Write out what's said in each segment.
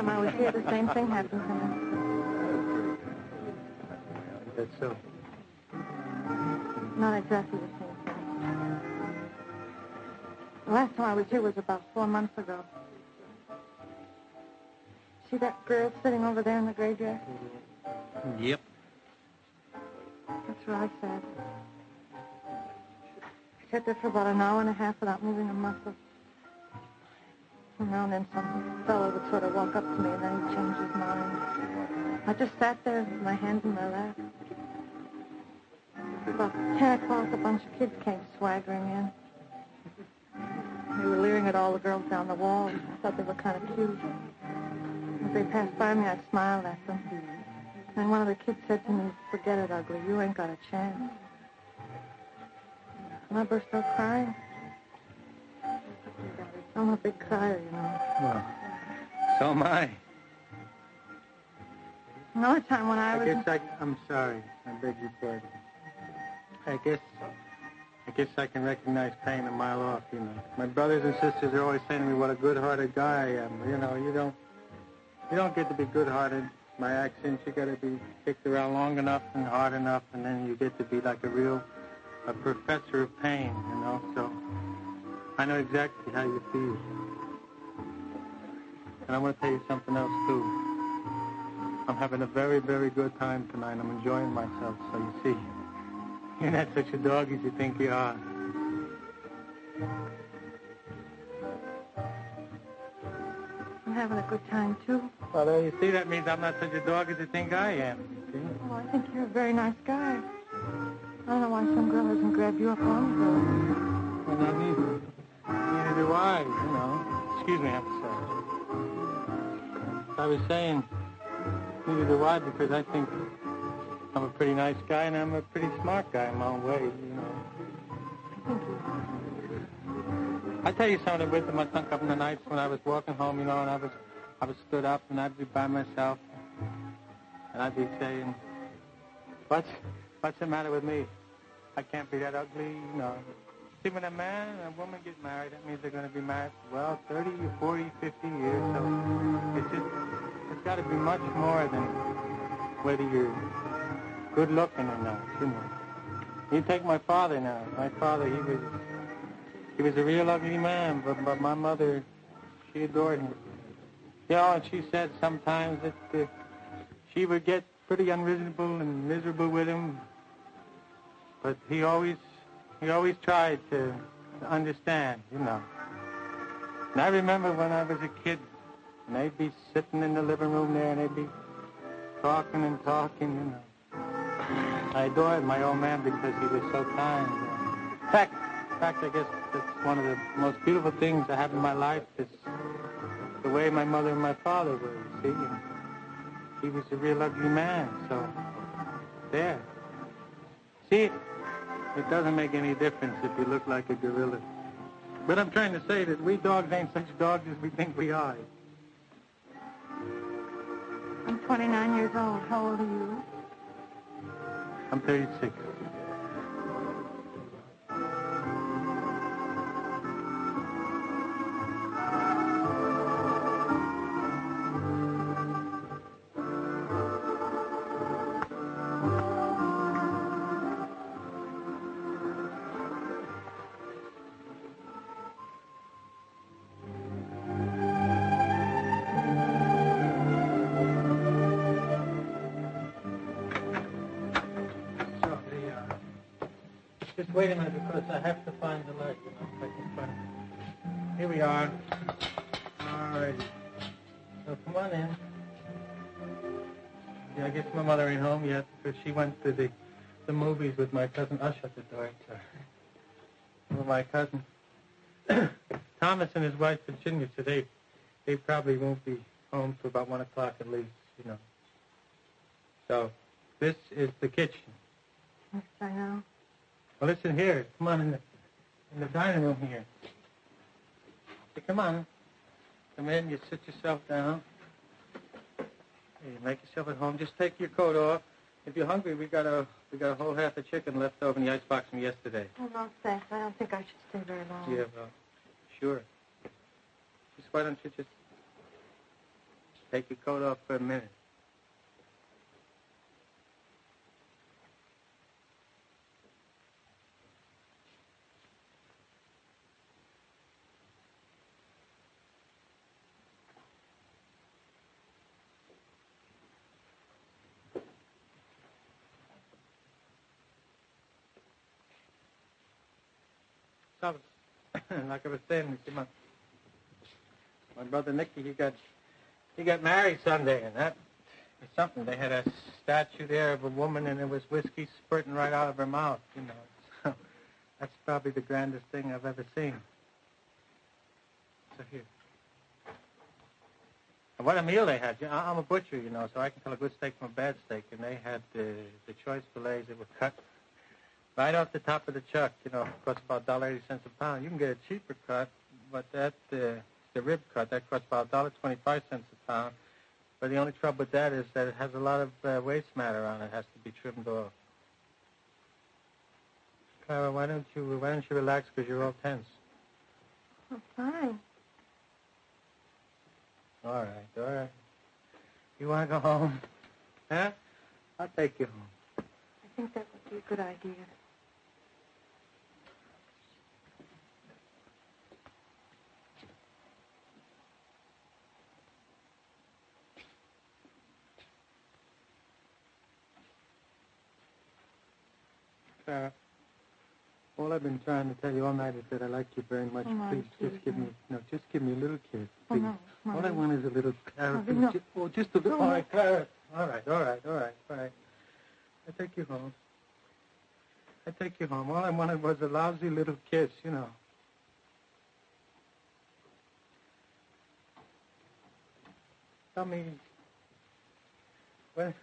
time I was here, the same thing happened to me. That's so. Not exactly the same thing. The last time I was here was about 4 months ago. See that girl sitting over there in the gray dress? Yep. That's what I said. I sat there for about an hour and a half without moving a muscle. And now and then some fellow would sort of walk up to me and then he'd change his mind. I just sat there with my hands in my lap. About 10 o'clock, a bunch of kids came swaggering in. They were leering at all the girls down the wall. I thought they were kind of cute. As they passed by me, I smiled at them. And one of the kids said to me, "Forget it, ugly. You ain't got a chance." And I burst out crying. I'm a big crier, you know. Well, so am I. Another time when I was... I'm sorry. I beg your pardon. I guess I can recognize pain a mile off, you know. My brothers and sisters are always saying to me what a good-hearted guy I am. You know, you don't get to be good-hearted by accident. You got to be kicked around long enough and hard enough, and then you get to be like a professor of pain, you know. So I know exactly how you feel. And I want to tell you something else, too. I'm having a very, very good time tonight. I'm enjoying myself, so you see, you're not such a dog as you think you are. I'm having a good time, too. Well, there you see, that means I'm not such a dog as you think I am, you see. Oh, I think you're a very nice guy. I don't know why some girl hasn't grabbed you up on her. Well, not neither. Neither do I, you know. Excuse me, I'm sorry. I was saying, neither do I, because I think I'm a pretty nice guy and I'm a pretty smart guy in my own way, you know. Thank you. I tell you something with them. I think up in the nights when I was walking home, you know, and I was stood up and I'd be by myself, and I'd be saying, what's the matter with me? I can't be that ugly, you know. See, when a man and a woman get married, that means they're going to be married for, well, 30, 40, 50 years. So it's got to be much more than whether you're good looking or not, you know. You take my father now. My father, he was a real ugly man, but my mother, she adored him. You know, and she said sometimes that she would get pretty unreasonable and miserable with him, but he always tried to understand, you know. And I remember when I was a kid, and they'd be sitting in the living room there, and they'd be talking and talking, you know. I adored my old man because he was so kind. In fact, I guess that's one of the most beautiful things I have in my life is the way my mother and my father were, you see. And he was a real ugly man, so there. See, it doesn't make any difference if you look like a gorilla. But I'm trying to say that we dogs ain't such dogs as we think we are. I'm 29 years old. How old are you? I'm 36. Just wait a minute, because I have to find the light, you know, if I can find it. Here we are. All right. So come on in. Yeah, I guess my mother ain't home yet, because she went to the movies with my cousin. I'll shut the door. With my cousin. Thomas and his wife, Virginia, so they probably won't be home till about 1 o'clock at least, you know. So this is the kitchen. Yes, I know. Well, listen here. Come on in the dining room here. Hey, come on. Come in. You sit yourself down. Hey, you make yourself at home. Just take your coat off. If you're hungry, we got a whole half a chicken left over in the icebox from yesterday. Oh, no, thanks. I don't think I should stay very long. Yeah, well, sure. Just why don't you just take your coat off for a minute. So, like I was saying, you see, my brother Nicky, he got married Sunday, and that was something. They had a statue there of a woman, and there was whiskey spurting right out of her mouth, you know. So that's probably the grandest thing I've ever seen. So here. And what a meal they had. You know, I'm a butcher, you know, so I can tell a good steak from a bad steak, and they had the choice fillets that were cut right off the top of the chuck. You know, it costs about $1.80 a pound. You can get a cheaper cut, but that the rib cut, that costs about $1.25 a pound. But the only trouble with that is that it has a lot of waste matter on it. It has to be trimmed off. Clara, why don't you relax, because you're all tense? I'm fine. All right. You want to go home? Huh? I'll take you home. I think that would be a good idea. Clara, all I've been trying to tell you all night is that I like you very much. Marty, Please, just give me a little kiss, Oh, please. no, All I want is a little, Clara. Marty, no. Just a little. No, All right, Clara. All right. I take you home. All I wanted was a lousy little kiss, you know. Tell me, when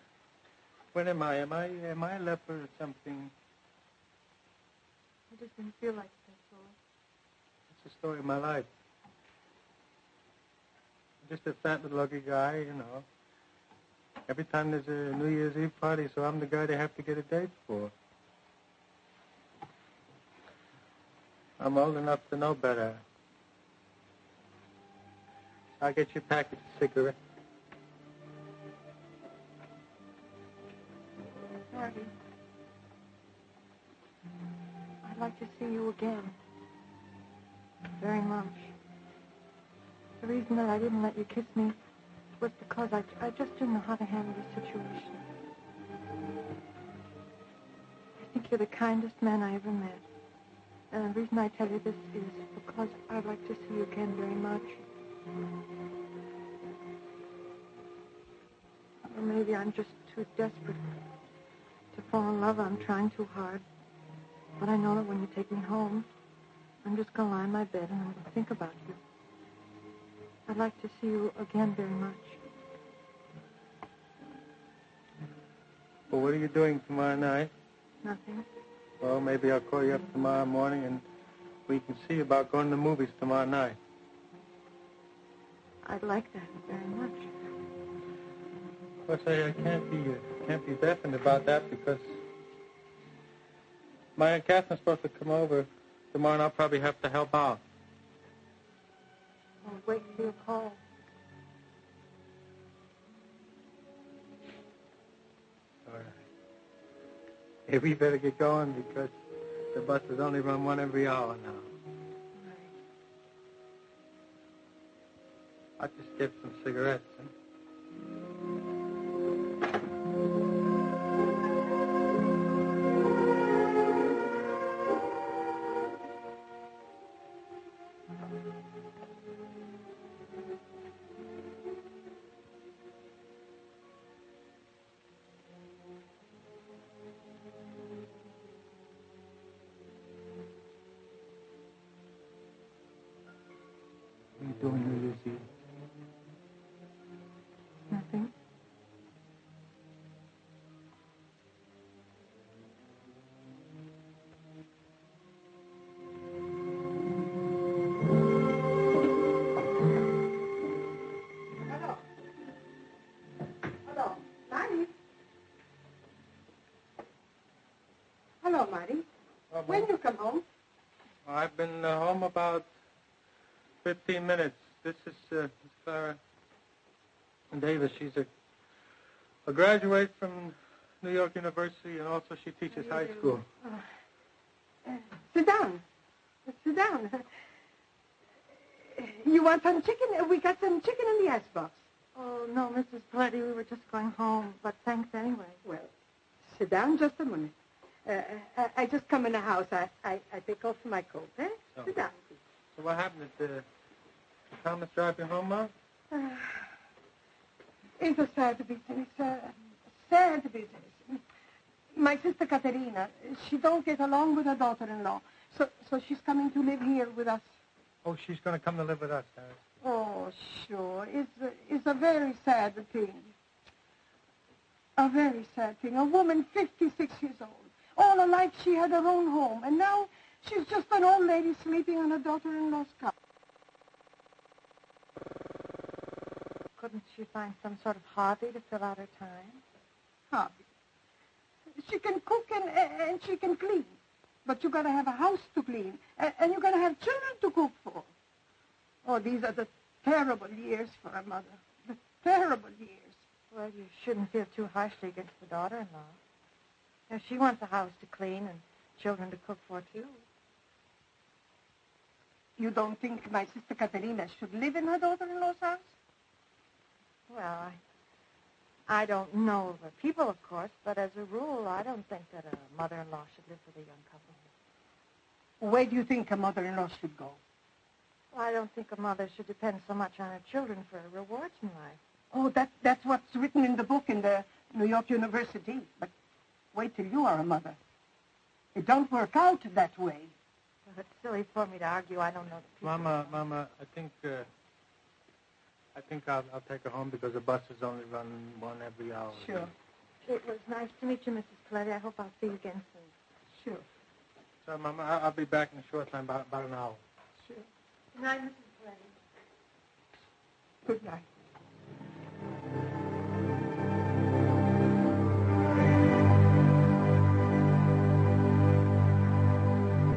am I? Am I a leper or something? I just didn't feel like that, so. It's the story of my life. I'm just a fat little ugly guy, you know. Every time there's a New Year's Eve party, so I'm the guy they have to get a date for. I'm old enough to know better. I'll get you a package of cigarettes. Marty, I'd like to see you again. Very much. The reason that I didn't let you kiss me was because I just didn't know how to handle the situation. I think you're the kindest man I ever met. And the reason I tell you this is because I'd like to see you again very much. Or maybe I'm just too desperate to fall in love. I'm trying too hard. But I know that when you take me home, I'm just going to lie in my bed and I'm going to think about you. I'd like to see you again very much. Well, what are you doing tomorrow night? Nothing. Well, maybe I'll call you up tomorrow morning and we can see about going to the movies tomorrow night. I'd like that very much. Of course, I can't be definite about that because my Aunt Catherine's supposed to come over tomorrow and I'll probably have to help out. I'll wait for your call. All right. Hey, we better get going because the buses only run one every hour now. Right. I'll just get some cigarettes. Huh? What are you doing New Year's Eve? Nothing. Hello, Marty. Hello, Marty. When you come home? I've been home about 15 minutes. This is Clara. Davis. She's a graduate from New York University, and also she teaches high school. Sit down. Sit down. You want some chicken? We got some chicken in the icebox. Oh, no, Mrs. Pletty, we were just going home, but thanks anyway. Well, sit down just a minute. I just come in the house. I take off my coat, eh? Oh. Sit down, please. So what happened? Did Thomas drive you home, Mom? It's a sad business. Sad business. My sister Katerina, she don't get along with her daughter-in-law, so she's coming to live here with us. Oh, she's going to come to live with us, Harris. Oh, sure. It's a very sad thing. A very sad thing. A woman 56 years old. All her life she had her own home, and now she's just an old lady sleeping on her daughter-in-law's couch. Couldn't she find some sort of hobby to fill out her time? Hobby. She can cook and she can clean. But you got to have a house to clean, and you got to have children to cook for. Oh, these are the terrible years for a mother. The terrible years. Well, you shouldn't feel too harshly against the daughter-in-law. If she wants a house to clean and children to cook for, too. You don't think my sister Katerina should live in her daughter-in-law's house? Well, I don't know the people, of course, but as a rule, I don't think that a mother-in-law should live with a young couple. Where do you think a mother-in-law should go? Well, I don't think a mother should depend so much on her children for rewards in life. Oh, that's what's written in the book in the New York University. But wait till you are a mother. It don't work out that way. Well, it's silly for me to argue. I don't know the people. Mama, I think I'll take her home because the buses only run one every hour. Sure. It was nice to meet you, Mrs. Pletty. I hope I'll see you again soon. Sure. So, Mama, I'll be back in a short time, about an hour. Sure. Good night, Mrs. Pletty. Good night.